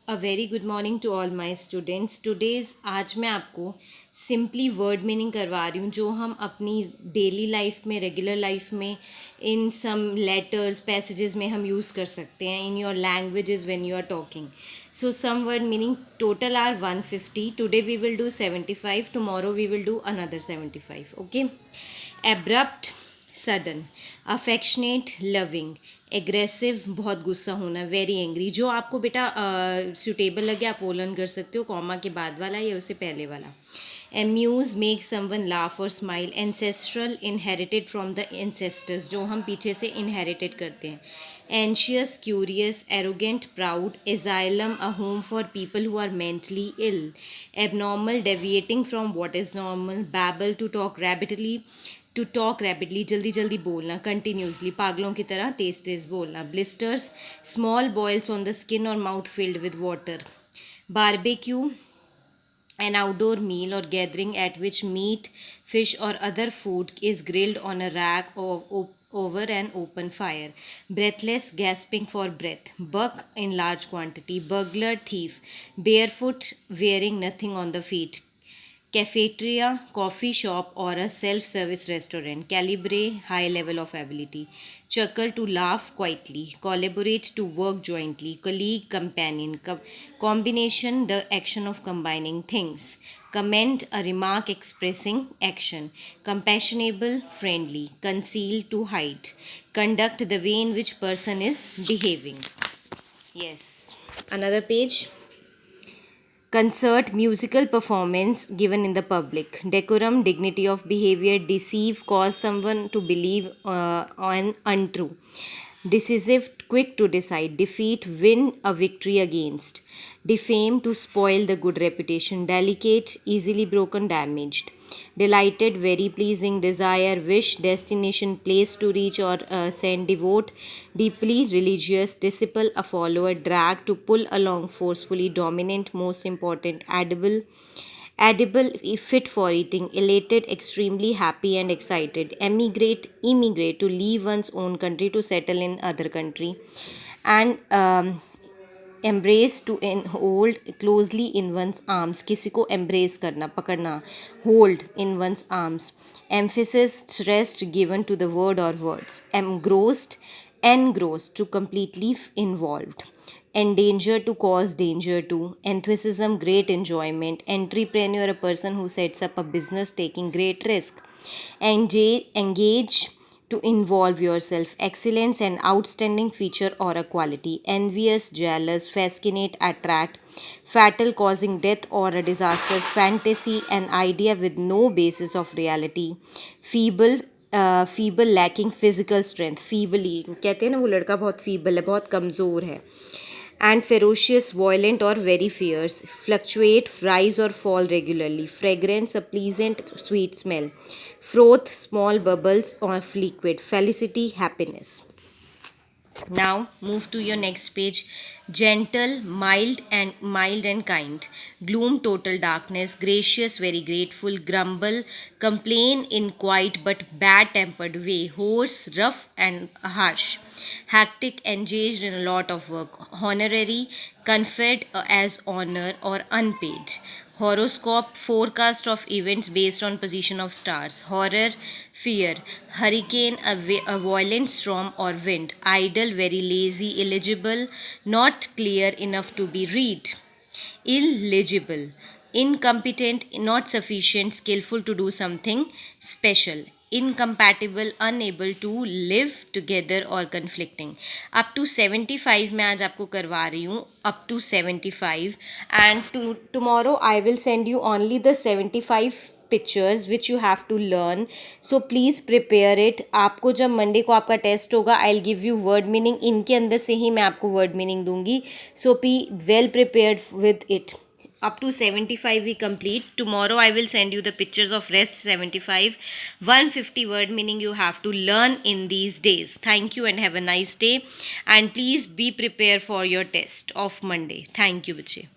A very good morning to all my students. Today's आज मैं आपको सिंपली वर्ड मीनिंग करवा रही हूँ जो हम अपनी डेली लाइफ में, रेगुलर लाइफ में, इन सम लेटर्स पैसेजेस में हम यूज़ कर सकते हैं in your languages when you are talking. So some word meaning total are 150. Today we will do 75. Tomorrow we will do another 75. Okay. Abrupt, sudden. Affectionate, loving. Aggressive, बहुत गुस्सा होना, very angry. जो आपको बेटा suitable लगे आप वो learn कर सकते हो, कॉमा के बाद वाला या उससे पहले वाला. एम्यूज, मेक समवन लाफ और smile. Ancestral, inherited from the ancestors, जो हम पीछे से इनहेरिटेड करते हैं. Anxious, curious, arrogant, proud. Asylum, a home for people who are mentally ill. Abnormal, deviating from what is normal. Babble, to talk rapidly, जल्दी जल्दी बोलना, कंटिन्यूसली, पागलों की तरह तेज तेज बोलना. Blisters, small boils on the skin और mouth filled with water. Barbecue, an outdoor meal or gathering at which meat, fish, or other food is grilled on a rack over an open fire. Breathless, gasping for breath. Buck in large quantity. Burglar, thief. Barefoot, wearing nothing on the feet. Cafeteria, coffee shop, or a self service restaurant. Calibrate, high level of ability. Chuckle, to laugh quietly. Collaborate, to work jointly. Colleague, companion. Combination, the action of combining things. Comment, a remark expressing action. Compassionable, friendly. Conceal, to hide. Conduct, the way in which person is behaving. Yes. Another page. Concert, musical performance given in the public. Decorum, dignity of behavior. Deceive, cause someone to believe on untrue. Decisive, quick to decide. Defeat, win a victory against. Defame, to spoil the good reputation. Delicate, easily broken, damaged. Delighted, very pleasing. Desire, wish, destination, place to reach or send. Devote, deeply religious. Disciple, a follower. Drag, to pull along forcefully. Dominant, most important. Edible, fit for eating. Elated, extremely happy and excited. Emigrate, to leave one's own country to settle in other country. And embrace, to hold closely in one's arms. किसी को embrace करना, पकड़ना. Hold in one's arms. Emphasis, stressed, given to the word or words. Engrossed, to completely involved. Endanger, to cause danger to. Enthusiasm, great enjoyment. Entrepreneur, a person who sets up a business taking great risk. Engage, to involve yourself. Excellence, an outstanding feature or a quality. Envious, jealous. Fascinate, attract. Fatal, causing death or a disaster. Fantasy, an idea with no basis of reality. Feeble, lacking physical strength. Feebly कहते हैं ना, वो लड़का बहुत feeble है, बहुत कमज़ोर है. एंड फेरोशियस, वॉयलेंट और वेरी फियर्स. फ्लक्चुएट, राइज और fall regularly. Fragrance, a pleasant sweet smell. Froth, small bubbles of liquid. Felicity, happiness. Now move to your next page. Gentle, mild and kind. Gloom, total darkness. Gracious, very grateful. Grumble, complain in quiet but bad-tempered way. Hoarse, rough and harsh. Hectic, engaged in a lot of work. Honorary, conferred as honor or unpaid. Horoscope, forecast of events based on position of stars. Horror, fear. Hurricane, a violent storm or wind. Idle, very lazy. Illegible, not clear enough to be read. Illegible, incompetent, not sufficient skillful to do something special. Incompatible, unable to live together or conflicting. Up to 75 मैं आज आपको करवा रही हूँ, up to 75, and tomorrow I will send you only the 75 pictures which you have to learn. So please prepare it. आपको जब Monday को आपका टेस्ट होगा, I'll give you word meaning. इनके अंदर से ही मैं आपको word meaning दूंगी. So be well prepared with it. Up to 75 we complete. Tomorrow I will send you the pictures of rest 75. 150 word meaning you have to learn in these days. Thank you and have a nice day. And please be prepared for your test of Monday. Thank you, bache.